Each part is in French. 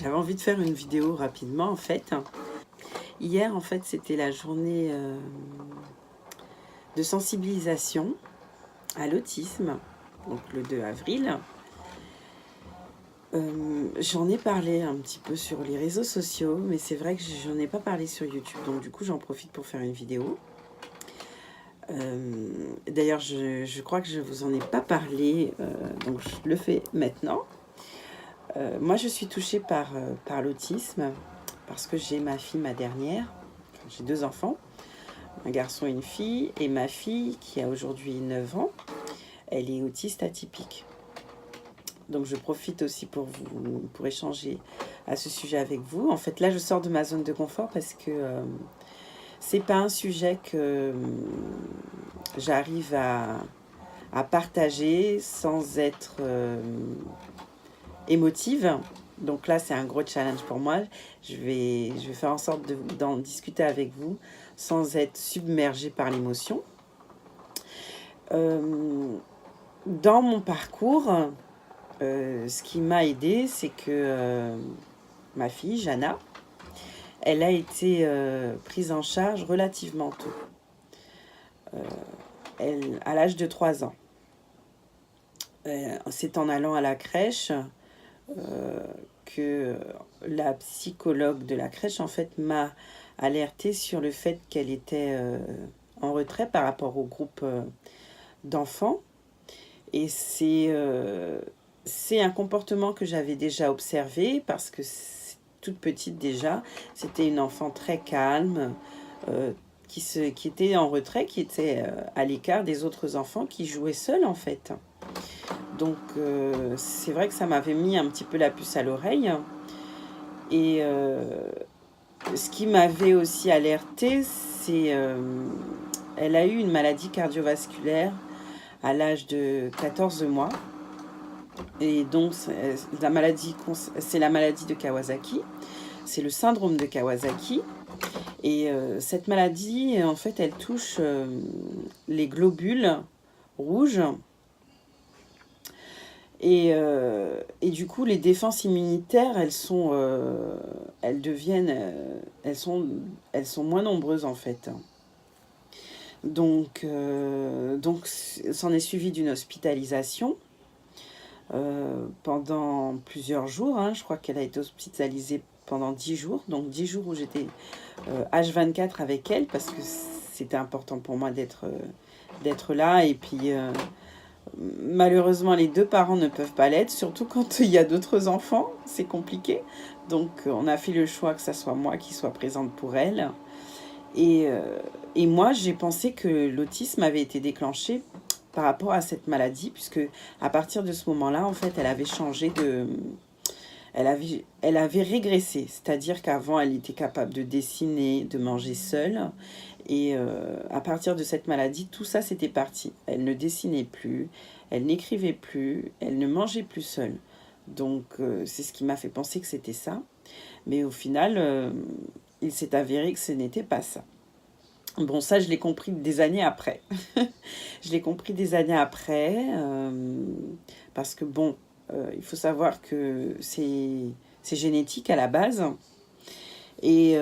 J'avais envie de faire une vidéo rapidement en fait. Hier en fait c'était la journée de sensibilisation à l'autisme, donc le 2 avril. J'en ai parlé un petit peu sur les réseaux sociaux, mais c'est vrai que j'en ai pas parlé sur YouTube, donc du coup j'en profite pour faire une vidéo. D'ailleurs je crois que je vous en ai pas parlé, donc je le fais maintenant. Moi je suis touchée par l'autisme parce que j'ai ma fille, ma dernière, j'ai 2 enfants, un garçon et une fille, et ma fille qui a aujourd'hui 9 ans, elle est autiste atypique. Donc je profite aussi pour échanger à ce sujet avec vous. En fait là je sors de ma zone de confort parce que c'est pas un sujet que j'arrive à partager sans être émotive. Donc là, c'est un gros challenge pour moi. Je vais faire en sorte d'en discuter avec vous sans être submergée par l'émotion. Dans mon parcours, ce qui m'a aidée, c'est que ma fille, Jana, elle a été prise en charge relativement tôt, à l'âge de 3 ans. C'est en allant à la crèche que la psychologue de la crèche en fait m'a alertée sur le fait qu'elle était en retrait par rapport au groupe d'enfants, et c'est un comportement que j'avais déjà observé parce que toute petite déjà, c'était une enfant très calme, qui était en retrait, qui était à l'écart des autres enfants, qui jouait seule en fait. Donc c'est vrai que ça m'avait mis un petit peu la puce à l'oreille. Et ce qui m'avait aussi alertée, c'est elle a eu une maladie cardiovasculaire à l'âge de 14 mois. Et donc c'est la maladie de Kawasaki. C'est le syndrome de Kawasaki. Et cette maladie, en fait, elle touche les globules rouges. Et du coup, les défenses immunitaires, elles sont moins nombreuses en fait. Donc s'en est suivi d'une hospitalisation pendant plusieurs jours. Hein. Je crois qu'elle a été hospitalisée pendant 10 jours. Donc 10 jours où j'étais H24 avec elle parce que c'était important pour moi d'être là. Et puis malheureusement, les 2 parents ne peuvent pas l'être, surtout quand il y a d'autres enfants, c'est compliqué. Donc, on a fait le choix que ça soit moi qui soit présente pour elle. Et moi, j'ai pensé que l'autisme avait été déclenché par rapport à cette maladie, puisque à partir de ce moment-là, en fait, elle avait changé de... Elle avait régressé, c'est-à-dire qu'avant, elle était capable de dessiner, de manger seule. Et à partir de cette maladie, tout ça c'était parti. Elle ne dessinait plus, elle n'écrivait plus, elle ne mangeait plus seule. Donc c'est ce qui m'a fait penser que c'était ça. Mais au final, il s'est avéré que ce n'était pas ça. Bon, ça je l'ai compris des années après. Je l'ai compris des années après, parce que bon, il faut savoir que c'est génétique à la base. Et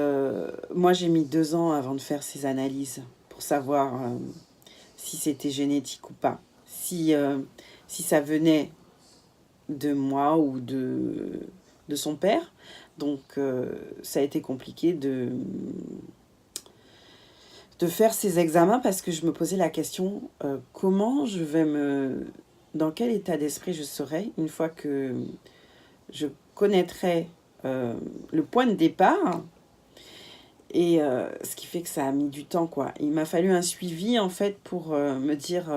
moi, j'ai mis 2 ans avant de faire ces analyses pour savoir si c'était génétique ou pas. Si ça venait de moi ou de son père. Donc, ça a été compliqué de faire ces examens parce que je me posais la question, comment je vais dans quel état d'esprit je serai une fois que je connaîtrai le point de départ. Et ce qui fait que ça a mis du temps, quoi. Il m'a fallu un suivi, en fait, pour me dire,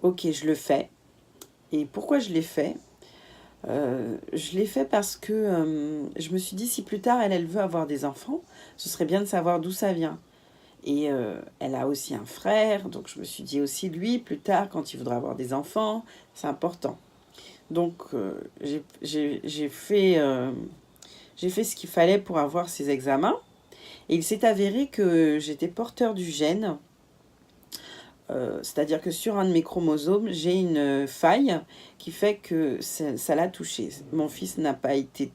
ok, je le fais. Et pourquoi je l'ai fait? Je l'ai fait parce que je me suis dit, si plus tard, elle veut avoir des enfants, ce serait bien de savoir d'où ça vient. Et elle a aussi un frère, donc je me suis dit aussi, lui, plus tard, quand il voudra avoir des enfants, c'est important. Donc, j'ai fait ce qu'il fallait pour avoir ces examens. Et il s'est avéré que j'étais porteur du gène, c'est-à-dire que sur un de mes chromosomes, j'ai une faille qui fait que ça l'a touché. Mon fils n'a pas été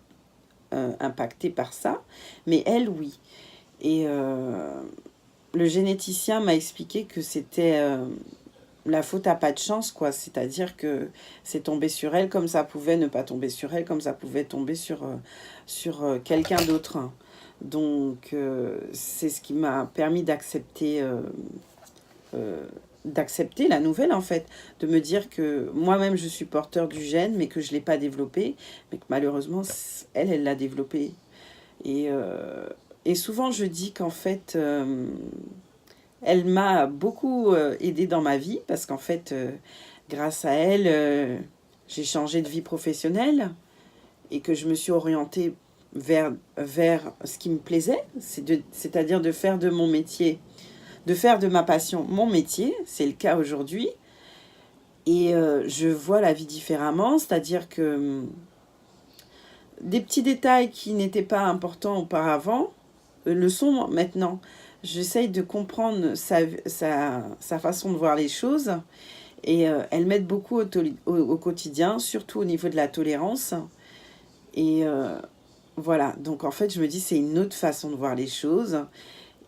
impactée par ça, mais elle, oui. Et le généticien m'a expliqué que c'était la faute à pas de chance, quoi. C'est-à-dire que c'est tombé sur elle comme ça pouvait ne pas tomber sur elle, comme ça pouvait tomber sur quelqu'un d'autre. Donc, c'est ce qui m'a permis d'accepter la nouvelle, en fait. De me dire que moi-même, je suis porteur du gène, mais que je ne l'ai pas développé. Mais que malheureusement, elle l'a développé. Et, et souvent, je dis qu'en fait... elle m'a beaucoup aidée dans ma vie parce qu'en fait, grâce à elle, j'ai changé de vie professionnelle et que je me suis orientée vers ce qui me plaisait, c'est-à-dire de faire de mon métier, de faire de ma passion mon métier. C'est le cas aujourd'hui. Et je vois la vie différemment, c'est-à-dire que des petits détails qui n'étaient pas importants auparavant le sont maintenant. J'essaye de comprendre sa façon de voir les choses et elle m'aide beaucoup au quotidien, surtout au niveau de la tolérance. Et voilà, donc en fait, je me dis c'est une autre façon de voir les choses.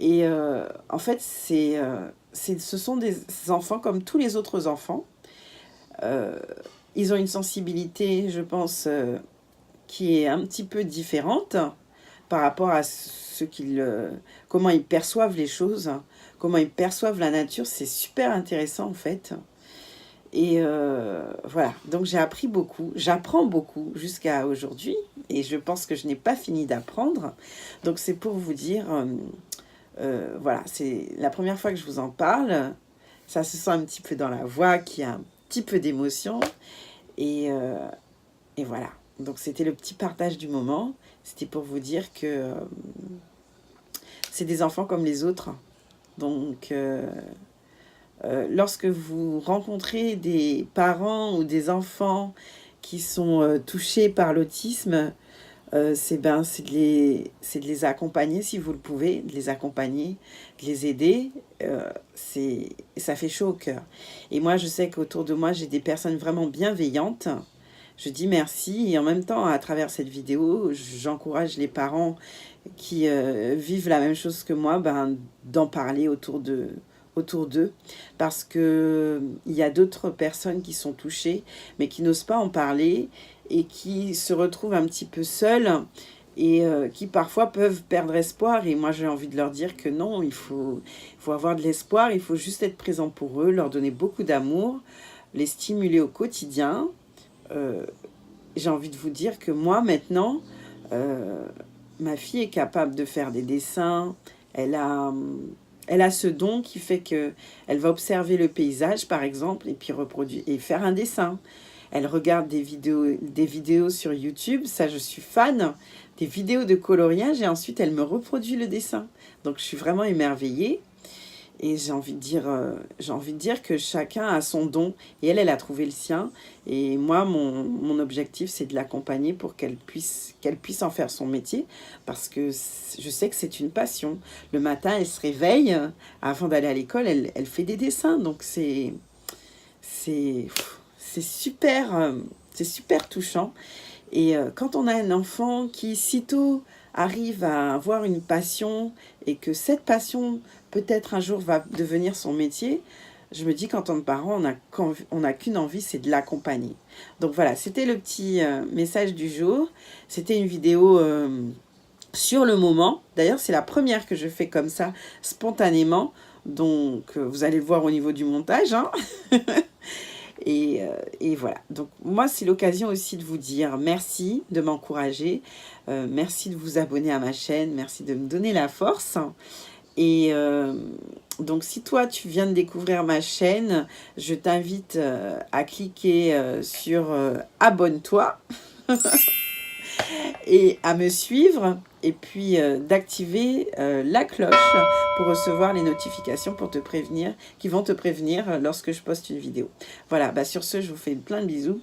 Et en fait, ce sont des enfants comme tous les autres enfants. Ils ont une sensibilité, je pense, qui est un petit peu différente par rapport à comment ils perçoivent les choses, comment ils perçoivent la nature. C'est super intéressant en fait. Et voilà, donc j'ai appris beaucoup, j'apprends beaucoup jusqu'à aujourd'hui et je pense que je n'ai pas fini d'apprendre. Donc c'est pour vous dire, voilà, c'est la première fois que je vous en parle. Ça se sent un petit peu dans la voix, qu'il y a un petit peu d'émotion. Et voilà, donc c'était le petit partage du moment. C'était pour vous dire que c'est des enfants comme les autres. Donc, lorsque vous rencontrez des parents ou des enfants qui sont touchés par l'autisme, c'est de les accompagner si vous le pouvez, de les accompagner, de les aider. Ça fait chaud au cœur. Et moi, je sais qu'autour de moi, j'ai des personnes vraiment bienveillantes. Je dis merci et en même temps, à travers cette vidéo, j'encourage les parents qui vivent la même chose que moi, d'en parler autour d'eux, parce que il y a d'autres personnes qui sont touchées, mais qui n'osent pas en parler et qui se retrouvent un petit peu seules et qui parfois peuvent perdre espoir. Et moi, j'ai envie de leur dire que non, il faut avoir de l'espoir, il faut juste être présent pour eux, leur donner beaucoup d'amour, les stimuler au quotidien. J'ai envie de vous dire que moi, maintenant, ma fille est capable de faire des dessins. Elle a ce don qui fait que elle va observer le paysage, par exemple, et puis reproduire et faire un dessin. Elle regarde des vidéos sur YouTube, ça je suis fan, des vidéos de coloriage, et ensuite elle me reproduit le dessin. Donc je suis vraiment émerveillée. Et j'ai envie de dire que chacun a son don. Et elle a trouvé le sien. Et moi, mon objectif, c'est de l'accompagner pour qu'elle puisse en faire son métier. Parce que je sais que c'est une passion. Le matin, elle se réveille. Avant d'aller à l'école, elle fait des dessins. Donc, c'est super, c'est super touchant. Et quand on a un enfant qui, sitôt, arrive à avoir une passion et que cette passion peut-être un jour va devenir son métier, je me dis qu'en tant que parent, on n'a qu'une envie, c'est de l'accompagner. Donc voilà, c'était le petit message du jour. C'était une vidéo sur le moment. D'ailleurs, c'est la première que je fais comme ça, spontanément. Donc, vous allez le voir au niveau du montage, hein. Et voilà, donc moi c'est l'occasion aussi de vous dire merci, de m'encourager, merci de vous abonner à ma chaîne, merci de me donner la force. Et donc si toi tu viens de découvrir ma chaîne, je t'invite à cliquer sur abonne-toi et à me suivre et puis d'activer la cloche pour recevoir les notifications qui vont te prévenir lorsque je poste une vidéo. Voilà, sur ce, je vous fais plein de bisous